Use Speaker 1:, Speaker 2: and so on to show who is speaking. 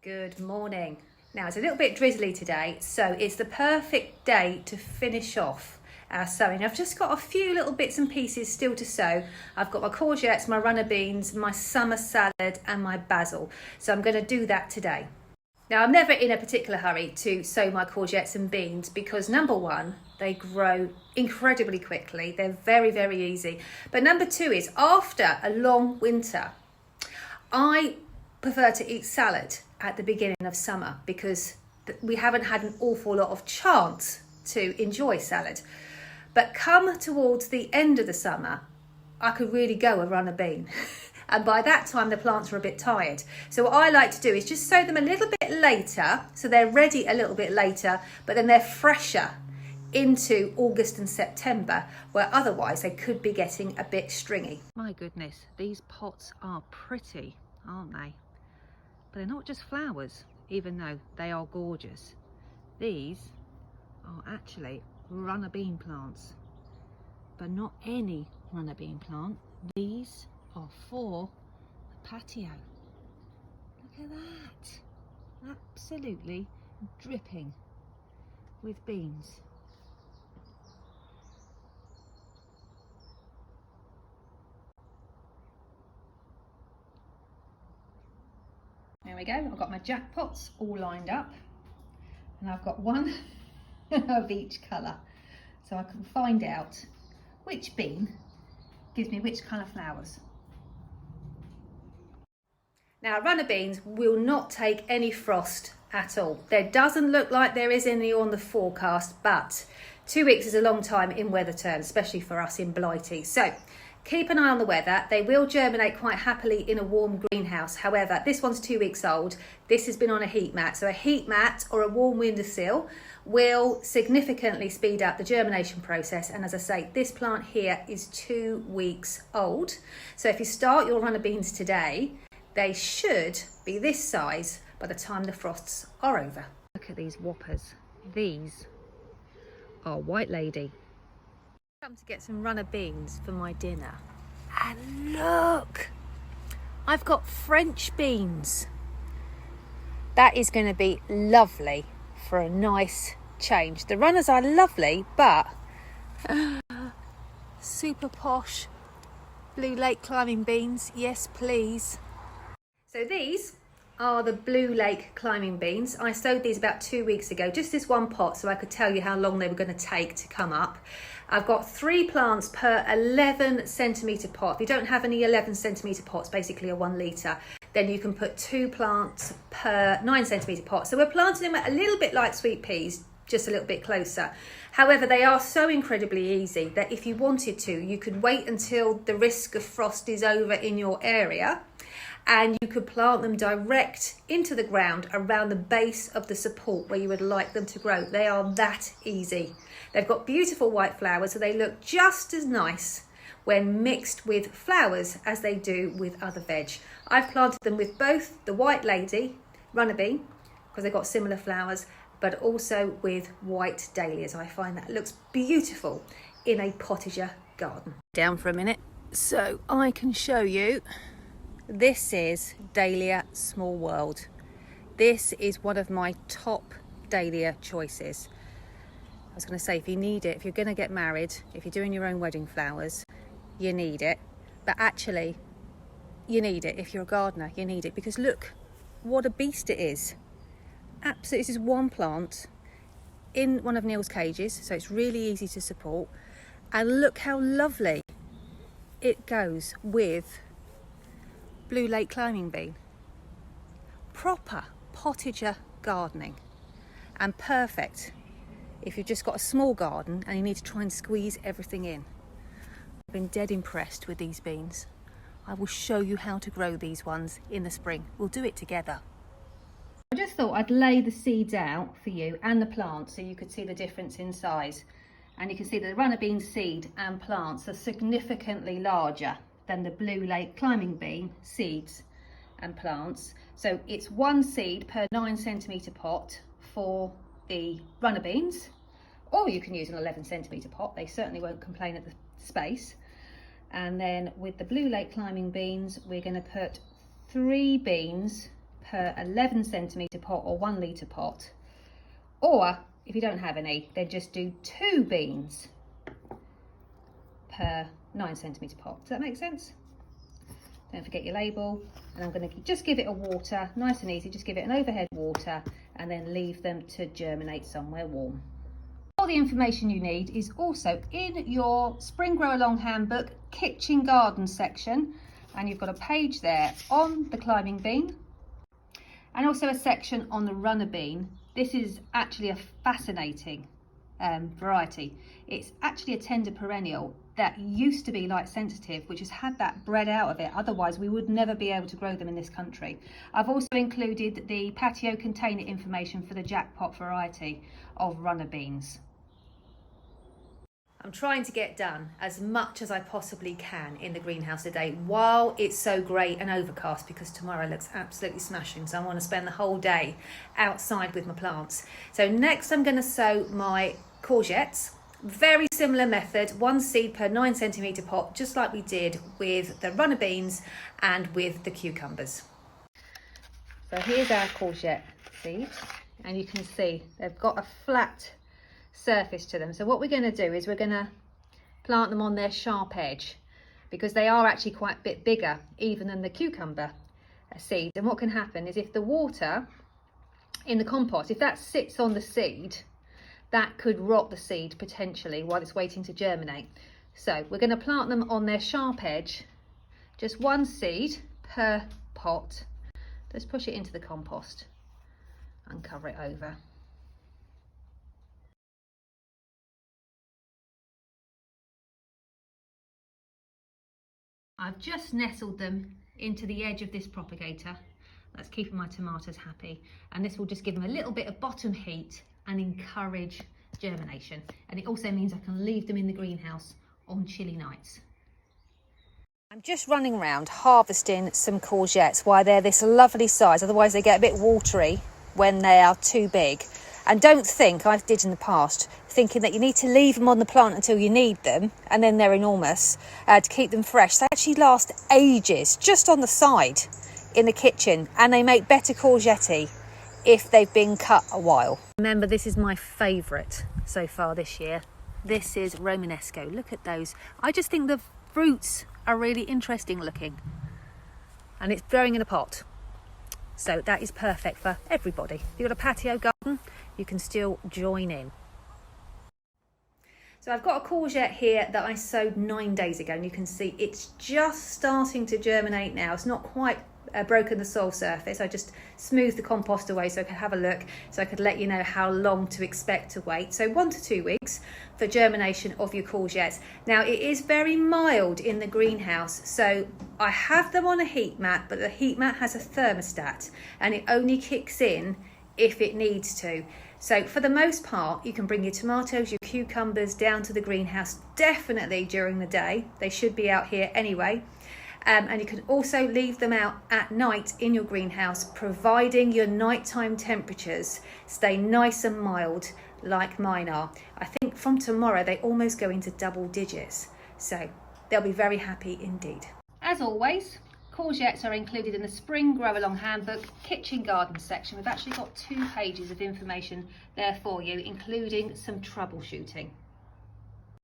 Speaker 1: Good morning. Now it's a little bit drizzly today, so it's the perfect day to finish off our sowing. I've just got a few little bits and pieces still to sow. I've got my courgettes, my runner beans, my summer salad and my basil. So I'm going to do that today. Now I'm never in a particular hurry to sow my courgettes and beans because number one, they grow incredibly quickly. They're very, very easy. But number two is after a long winter, I prefer to eat salad at the beginning of summer because we haven't had an awful lot of chance to enjoy salad. But come towards the end of the summer, I could really go a runner bean. And by that time, the plants are a bit tired. So what I like to do is just sow them a little bit later, so they're ready a little bit later, but then they're fresher into August and September, where otherwise they could be getting a bit stringy. My goodness, these pots are pretty, aren't they? But they're not just flowers, even though they are gorgeous. These are actually runner bean plants, but not any runner bean plant. These are for the patio. Look at that, absolutely dripping with beans. There we go, I've got my jackpots all lined up and I've got one of each colour, so I can find out which bean gives me which colour flowers. Now runner beans will not take any frost at all. There doesn't look like there is any on the forecast, but 2 weeks is a long time in weather terms, especially for us in Blighty. So keep an eye on the weather. They will germinate quite happily in a warm greenhouse. However, this one's 2 weeks old. This has been on a heat mat. So a heat mat or a warm windowsill will significantly speed up the germination process. And as I say, this plant here is 2 weeks old. So if you start your runner beans today, they should be this size by the time the frosts are over. Look at these whoppers. These are White Lady. Come to get some runner beans for my dinner. And look, I've got French beans. That is going to be lovely for a nice change. The runners are lovely, but super posh blue lake climbing beans. Yes, please. So these are the blue lake climbing beans. I sowed these about 2 weeks ago, just this one pot, so I could tell you how long they were going to take to come up. I've got 3 plants per 11 centimetre pot. If you don't have any 11 centimetre pots, basically a 1 litre, then you can put 2 plants per 9 centimetre pot. So we're planting them a little bit like sweet peas, just a little bit closer. However, they are so incredibly easy that if you wanted to, you could wait until the risk of frost is over in your area, and you could plant them direct into the ground around the base of the support where you would like them to grow. They are that easy. They've got beautiful white flowers, so they look just as nice when mixed with flowers as they do with other veg. I've planted them with both the White Lady runner bean, because they've got similar flowers, but also with white dahlias. I find that looks beautiful in a potager garden. Down for a minute so I can show you. This is Dahlia Small World. This is one of my top dahlia choices. I was going to say, if you need it, if you're going to get married, if you're doing your own wedding flowers, you need it. But actually, you need it. If you're a gardener, you need it, because look what a beast it is. Absolutely, this is one plant in one of Neil's cages, so it's really easy to support. And look how lovely it goes with blue lake climbing bean. Proper potager gardening, and perfect if you've just got a small garden and you need to try and squeeze everything in. I've been dead impressed with these beans. I will show you how to grow these ones in the spring. We'll do it together. I just thought I'd lay the seeds out for you and the plant so you could see the difference in size. And you can see that the runner bean seed and plants are significantly larger than the blue lake climbing bean seeds and plants. So it's 1 seed per 9 centimetre pot for the runner beans, or you can use an 11 centimetre pot. They certainly won't complain at the space. And then with the blue lake climbing beans, we're going to put 3 beans per 11 centimetre pot or 1 litre pot. Or if you don't have any, then just do 2 beans per 9 centimetre pot. Does that make sense? Don't forget your label. And I'm going to just give it a water, nice and easy. Just give it an overhead water and then leave them to germinate somewhere warm. All the information you need is also in your Spring Grow Along Handbook Kitchen Garden section, and you've got a page there on the climbing bean and also a section on the runner bean. This is actually a fascinating variety. It's actually a tender perennial that used to be light sensitive, which has had that bred out of it. Otherwise we would never be able to grow them in this country. I've also included the patio container information for the jackpot variety of runner beans. I'm trying to get done as much as I possibly can in the greenhouse today while it's so grey and overcast, because tomorrow looks absolutely smashing, so I want to spend the whole day outside with my plants. So next I'm going to sow my courgettes. Very similar method, 1 seed per 9 centimetre pot, just like we did with the runner beans and with the cucumbers. So here's our courgette seeds, and you can see they've got a flat surface to them. So what we're going to do is we're going to plant them on their sharp edge, because they are actually quite a bit bigger even than the cucumber seeds. And what can happen is if the water in the compost, if that sits on the seed, that could rot the seed potentially while it's waiting to germinate. So we're going to plant them on their sharp edge, just 1 seed per pot. Just push it into the compost and cover it over. I've just nestled them into the edge of this propagator. That's keeping my tomatoes happy, and this will just give them a little bit of bottom heat and encourage germination. And it also means I can leave them in the greenhouse on chilly nights. I'm just running around harvesting some courgettes while they're this lovely size, otherwise they get a bit watery when they are too big. And don't think, I did in the past, thinking that you need to leave them on the plant until you need them and then they're enormous to keep them fresh. They actually last ages just on the side in the kitchen, and they make better courgette if they've been cut a while. Remember, this is my favourite so far this year. This is Romanesco. Look at those. I just think the fruits are really interesting looking, and it's growing in a pot. So that is perfect for everybody. If you've got a patio garden, you can still join in. So I've got a courgette here that I sowed 9 days ago, and you can see it's just starting to germinate now. It's not quite broken the soil surface. I just smoothed the compost away so I could have a look, so I could let you know how long to expect to wait. So 1 to 2 weeks for germination of your courgettes. Now it is very mild in the greenhouse, so I have them on a heat mat, but the heat mat has a thermostat and it only kicks in if it needs to. So for the most part, you can bring your tomatoes, your cucumbers down to the greenhouse definitely during the day. They should be out here anyway. And you can also leave them out at night in your greenhouse, providing your nighttime temperatures stay nice and mild like mine are. I think from tomorrow they almost go into double digits, so they'll be very happy indeed. As always, courgettes are included in the Spring Grow Along Handbook Kitchen Garden section. We've actually got 2 pages of information there for you, including some troubleshooting.